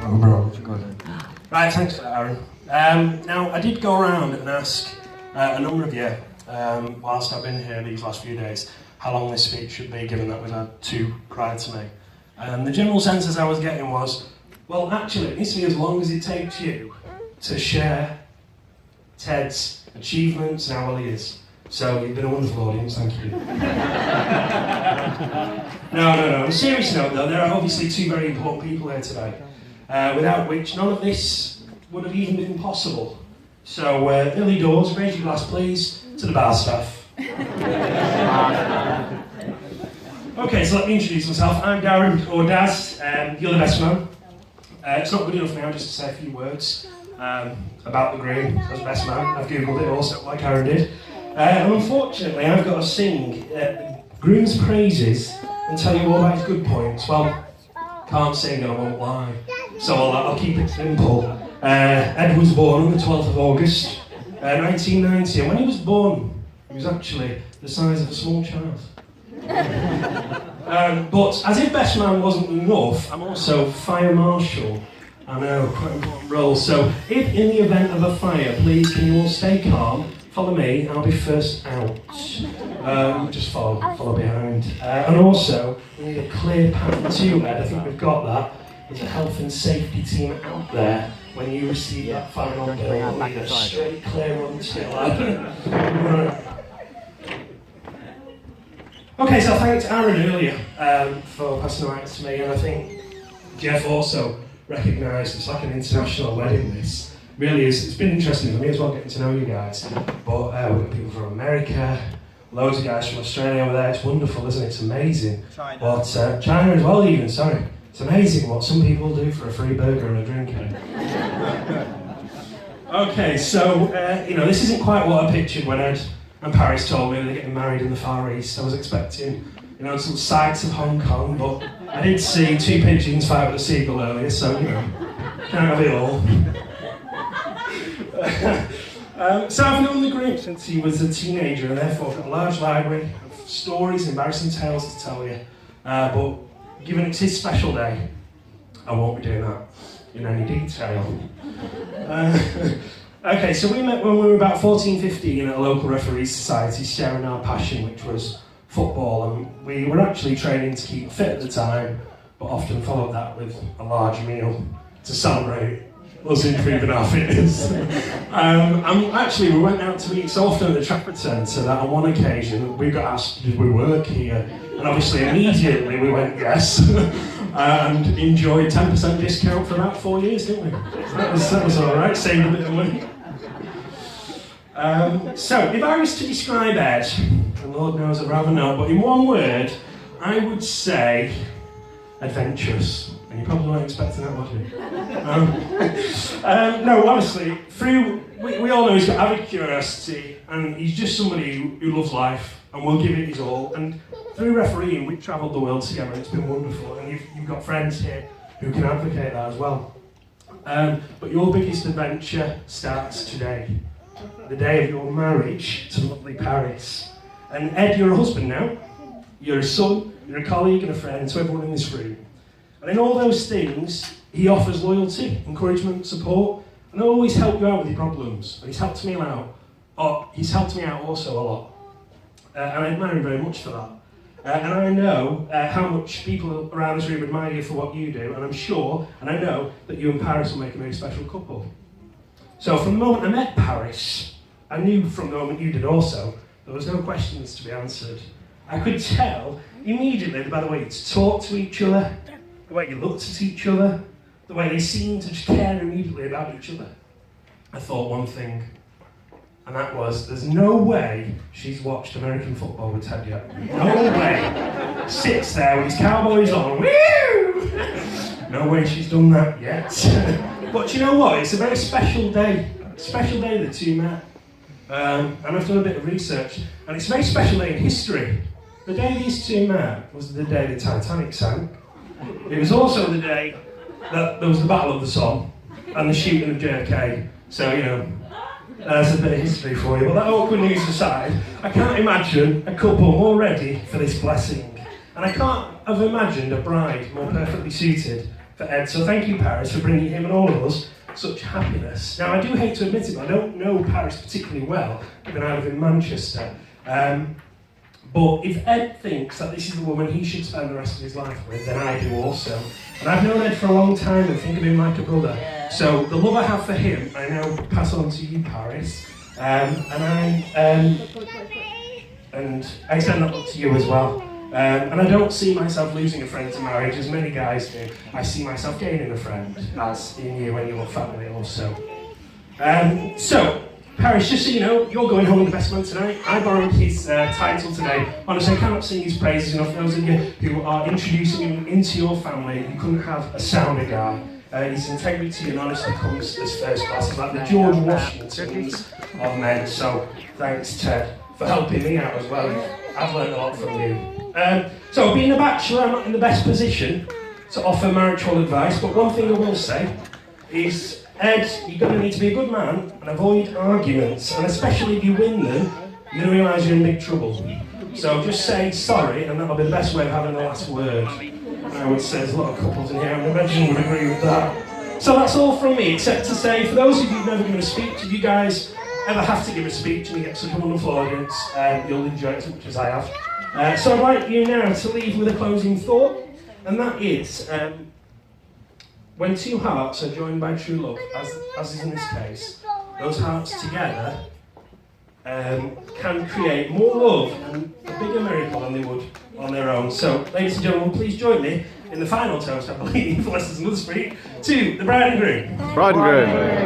Oh, bro. Right, thanks for that, Aaron. Now, I did go around and ask a number of you, whilst I've been here these last few days, how long this speech should be, given that we've had two prior to me. And the general sense I was getting was, well, actually, it needs to be as long as it takes you to share Ted's achievements and how well he is. So, you've been a wonderful audience, thank you. No. On a serious note, though, there are obviously two very important people here today, without which none of this would have even been possible. So, early doors, raise your glass, please, to the bar staff. Okay, so let me introduce myself. I'm Darren, or Daz, you're the best man. It's not good enough now just to say a few words about the Green as best man. I've googled it also, like Aaron did. And unfortunately, I've got to sing Groom's praises and tell you all about his good points. Well, can't sing and I won't lie, so I'll keep it simple. Ed was born on the 12th of August, 1990, and when he was born, he was actually the size of a small child. But as if best man wasn't enough, I'm also fire marshal. I know, quite an important role. So, if in the event of a fire, please can you all stay calm? Follow me, I'll be first out. Just follow behind. And also, we need a clear path to Ed. I think we've got that. There's a health and safety team out there. When you receive that final bill, we need a straight, clear run to Ed. Okay, so I thanked Aaron earlier for passing the rights to me, and I think Jeff also recognised it's like an international wedding, this. Really is. It's been interesting for me as well, getting to know you guys. But we've got people from America, loads of guys from Australia over there. It's wonderful, isn't it? It's amazing. China. But China as well, even, sorry. It's amazing what some people do for a free burger and a drink. Okay, so, this isn't quite what I pictured when Ed and Paris told me they're getting married in the Far East. I was expecting, some sights of Hong Kong, but I did see two pigeons fight with a seagull earlier, so, can't have it all. So I've known the Green since he was a teenager, and therefore I've got a large library of stories, embarrassing tales to tell you. But given it's his special day, I won't be doing that in any detail. Okay, so we met when we were about 14, 15 at a local referees society, sharing our passion, which was football, and we were actually training to keep fit at the time, but often followed that with a large meal to celebrate us improving our fitness. And actually, we went out to eat so often at the Trafford Centre that on one occasion we got asked, did we work here? And obviously immediately we went yes, and enjoyed 10% discount for about 4 years, didn't we? That was all right, saved a bit of money. So, if I was to describe Ed, and Lord knows I'd rather not, but in one word, I would say adventurous. And you probably weren't expecting that, was you? No, honestly, we all know he's got avid curiosity, and he's just somebody who loves life and will give it his all. And through refereeing, we've travelled the world together, and it's been wonderful. And you've got friends here who can advocate that as well. But your biggest adventure starts today, the day of your marriage to lovely Paris. And Ed, you're a husband now, you're a son, you're a colleague and a friend to everyone in this room. And in all those things, he offers loyalty, encouragement, support, and he'll always help you out with your problems. And he's helped me out. He's helped me out also a lot. And I admire him very much for that. And I know how much people around this room admire you for what you do, and I'm sure, and I know, that you and Paris will make a very special couple. So from the moment I met Paris, I knew from the moment you did also, there was no questions to be answered. I could tell immediately by the way you talk to each other, the way you looked at each other, the way they seemed to just care immediately about each other. I thought one thing, and that was, there's no way she's watched American football with Ted yet. No way. Sits there with his Cowboys on, woo! No way she's done that yet. But you know what, it's a very special day. Special day the two met. And I've done a bit of research, and it's a very special day in history. The day these two met was the day the Titanic sank. It was also the day that there was the Battle of the Somme and the shooting of JFK. So, there's a bit of history for you. But that awkward news aside, I can't imagine a couple more ready for this blessing. And I can't have imagined a bride more perfectly suited for Ed. So thank you, Paris, for bringing him and all of us such happiness. Now, I do hate to admit it, but I don't know Paris particularly well, given I live in Manchester. But if Ed thinks that this is the woman he should spend the rest of his life with, then I do also. And I've known Ed for a long time and think of him like a brother. So the love I have for him, I now pass on to you, Paris. And I extend that love to you as well. And I don't see myself losing a friend to marriage, as many guys do. I see myself gaining a friend, as in you and your family also. So, Paris, just so you know, you're going home with the best man tonight. I borrowed his title today. Honestly, I cannot sing his praises enough. Those of you who are introducing him into your family, you couldn't have a sounder guy. His integrity and honesty comes as first class. He's like the George Washingtons of men. So, thanks, Ted, for helping me out as well. I've learned a lot from you. So, being a bachelor, I'm not in the best position to offer marital advice, but one thing I will say is, Ed, you're going to need to be a good man and avoid arguments, and especially if you win them, you're going to realise you're in big trouble. So just say sorry, and that'll be the best way of having the last word. I would say there's a lot of couples in here, I imagine would agree with that. So that's all from me, except to say, for those of you who've never given a speech, if you guys ever have to give a speech and you get such a wonderful audience, you'll enjoy it as much as I have. So I'd like you now to leave with a closing thought, and that is, when two hearts are joined by true love, as is in this case, those hearts together can create more love and a bigger miracle than they would on their own. So, ladies and gentlemen, please join me in the final toast, I believe, for Leicester Motherspeak, to the bride and groom. Bride and groom.